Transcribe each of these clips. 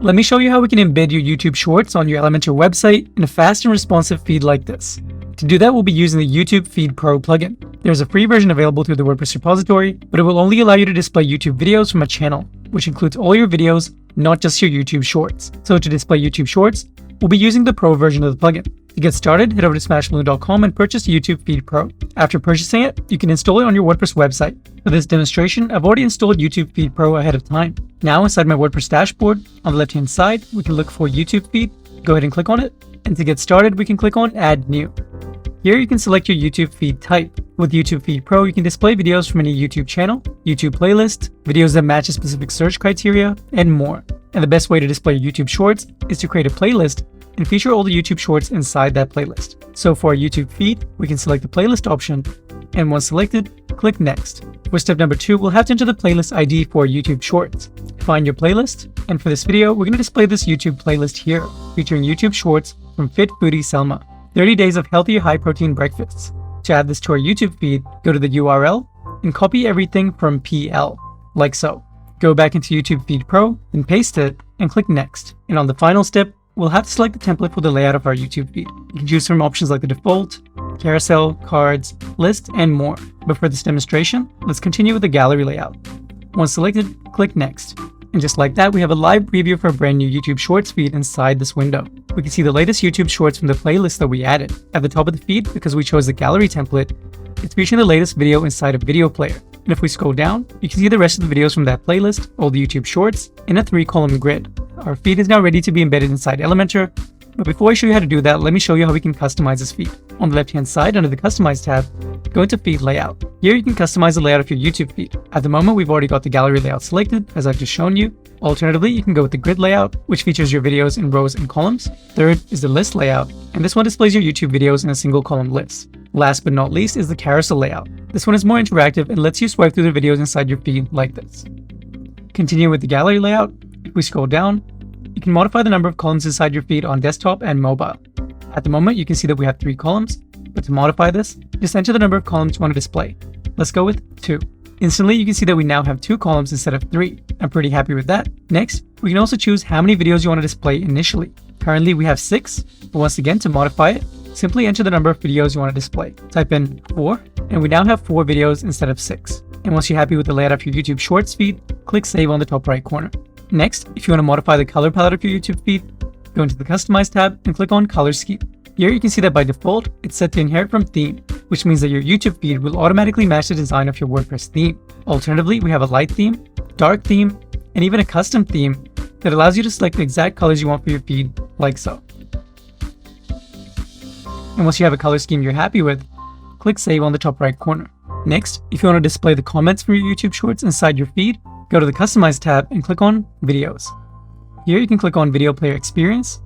Let me show you how we can embed your YouTube Shorts on your Elementor website in a fast and responsive feed like this. To do that, we'll be using the YouTube Feed Pro plugin. There's a free version available through the WordPress repository, but it will only allow you to display YouTube videos from a channel, which includes all your videos, not just your YouTube Shorts. So to display YouTube Shorts, we'll be using the Pro version of the plugin. To get started, head over to smashballoon.com and purchase YouTube Feed Pro. After purchasing it, you can install it on your WordPress website. For this demonstration, I've already installed YouTube Feed Pro ahead of time. Now inside my WordPress dashboard, on the left-hand side, we can look for YouTube Feed. Go ahead and click on it. And to get started, we can click on Add New. Here you can select your YouTube feed type. With YouTube Feed Pro, you can display videos from any YouTube channel, YouTube playlist, videos that match a specific search criteria, and more. And the best way to display your YouTube Shorts is to create a playlist and feature all the YouTube Shorts inside that playlist. So for our YouTube feed, we can select the playlist option, and once selected, click Next. For step number 2, we'll have to enter the playlist ID for YouTube Shorts. Find your playlist, and for this video, we're going to display this YouTube playlist here, featuring YouTube Shorts from Fit Foodie Selma, 30 days of healthier high-protein breakfasts. To add this to our YouTube feed, go to the URL and copy everything from PL, like so. Go back into YouTube Feed Pro, then paste it, and click Next. And on the final step, we'll have to select the template for the layout of our YouTube feed. You can choose from options like the default, carousel, cards, list, and more. But for this demonstration, let's continue with the gallery layout. Once selected, click Next. And just like that, we have a live preview for a brand new YouTube Shorts feed inside this window. We can see the latest YouTube Shorts from the playlist that we added. At the top of the feed, because we chose the gallery template, it's featuring the latest video inside a video player. And if we scroll down, you can see the rest of the videos from that playlist, all the YouTube Shorts, in a 3-column grid. Our feed is now ready to be embedded inside Elementor, but before I show you how to do that, let me show you how we can customize this feed. On the left-hand side, under the Customize tab, go into Feed Layout. Here you can customize the layout of your YouTube feed. At the moment, we've already got the gallery layout selected, as I've just shown you. Alternatively, you can go with the grid layout, which features your videos in rows and columns. Third is the list layout, and this one displays your YouTube videos in a single column list. Last but not least is the carousel layout. This one is more interactive and lets you swipe through the videos inside your feed like this. Continue with the gallery layout. If we scroll down, you can modify the number of columns inside your feed on desktop and mobile. At the moment, you can see that we have 3 columns, but to modify this, just enter the number of columns you want to display. Let's go with 2. Instantly, you can see that we now have 2 columns instead of 3. I'm pretty happy with that. Next, we can also choose how many videos you want to display initially. Currently, we have 6, but once again, to modify it, simply enter the number of videos you want to display. Type in 4, and we now have 4 videos instead of 6. And once you're happy with the layout of your YouTube Shorts feed, click Save on the top right corner. Next, if you want to modify the color palette of your YouTube feed, go into the Customize tab and click on Color Scheme. Here you can see that by default, it's set to inherit from theme, which means that your YouTube feed will automatically match the design of your WordPress theme. Alternatively, we have a light theme, dark theme, and even a custom theme that allows you to select the exact colors you want for your feed, like so. And once you have a color scheme you're happy with, click Save on the top right corner. Next, if you want to display the comments from your YouTube Shorts inside your feed, go to the Customize tab and click on Videos. Here you can click on Video Player Experience,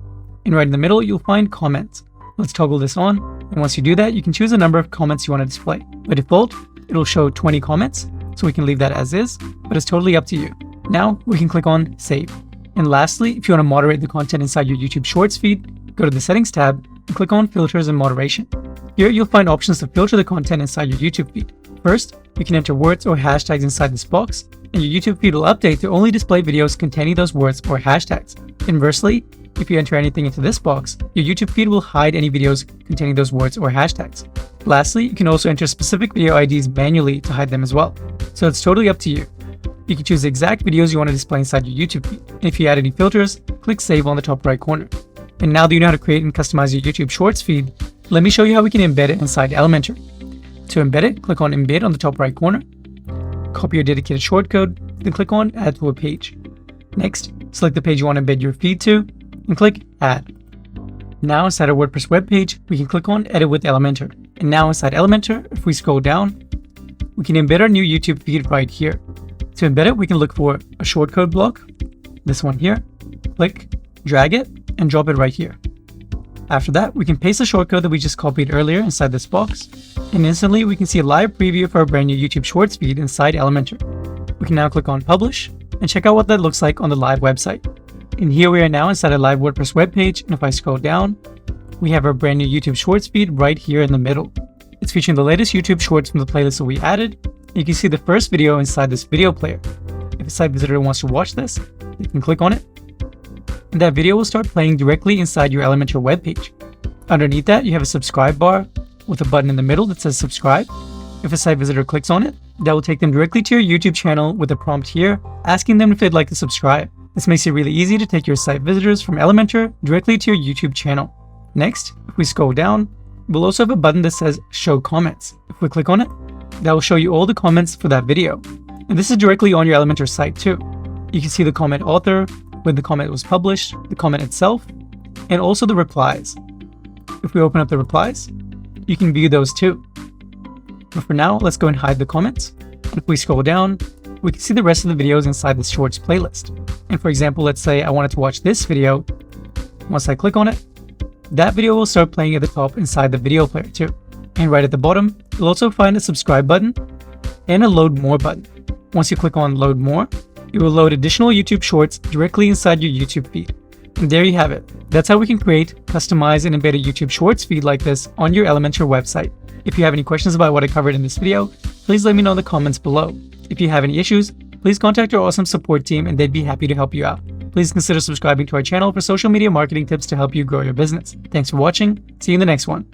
and right in the middle you'll find Comments. Let's toggle this on, and once you do that, you can choose the number of comments you want to display. By default, it'll show 20 comments, so we can leave that as is, but it's totally up to you. Now, we can click on Save. And lastly, if you want to moderate the content inside your YouTube Shorts feed, go to the Settings tab and click on Filters and Moderation. Here you'll find options to filter the content inside your YouTube feed. First, you can enter words or hashtags inside this box, and your YouTube feed will update to only display videos containing those words or hashtags. Inversely, if you enter anything into this box, your YouTube feed will hide any videos containing those words or hashtags. Lastly, you can also enter specific video IDs manually to hide them as well. So it's totally up to you. You can choose the exact videos you want to display inside your YouTube feed. And if you add any filters, click Save on the top right corner. And now that you know how to create and customize your YouTube Shorts feed, let me show you how we can embed it inside Elementor. To embed it, click on Embed on the top right corner. Copy your dedicated shortcode, then click on Add to a page. Next, select the page you want to embed your feed to, and click Add. Now inside our WordPress web page, we can click on Edit with Elementor. And now inside Elementor, if we scroll down, we can embed our new YouTube feed right here. To embed it, we can look for a shortcode block, this one here, click, drag it, and drop it right here. After that, we can paste the shortcode that we just copied earlier inside this box, and instantly we can see a live preview of our brand new YouTube Shorts feed inside Elementor. We can now click on Publish and check out what that looks like on the live website. And here we are now inside a live WordPress web page, and if I scroll down, we have our brand new YouTube Shorts feed right here in the middle. It's featuring the latest YouTube Shorts from the playlist that we added. You can see the first video inside this video player. If a site visitor wants to watch this, they can click on it, and that video will start playing directly inside your Elementor webpage. Underneath that, you have a subscribe bar with a button in the middle that says subscribe. If a site visitor clicks on it, that will take them directly to your YouTube channel with a prompt here asking them if they'd like to subscribe. This makes it really easy to take your site visitors from Elementor directly to your YouTube channel. Next, if we scroll down, we'll also have a button that says show comments. If we click on it, that will show you all the comments for that video. And this is directly on your Elementor site too. You can see the comment author, when the comment was published, the comment itself, and also the replies. If we open up the replies, you can view those too. But for now, let's go and hide the comments. If we scroll down, we can see the rest of the videos inside the Shorts playlist. And for example, let's say I wanted to watch this video. Once I click on it, that video will start playing at the top inside the video player too. And right at the bottom, you'll also find a subscribe button and a load more button. Once you click on load more, it will load additional YouTube shorts directly inside your YouTube feed. And there you have it. That's how we can create, customize, and embed a YouTube Shorts feed like this on your Elementor website. If you have any questions about what I covered in this video, please let me know in the comments below. If you have any issues, please contact our awesome support team and they'd be happy to help you out. Please consider subscribing to our channel for social media marketing tips to help you grow your business. Thanks for watching. See you in the next one.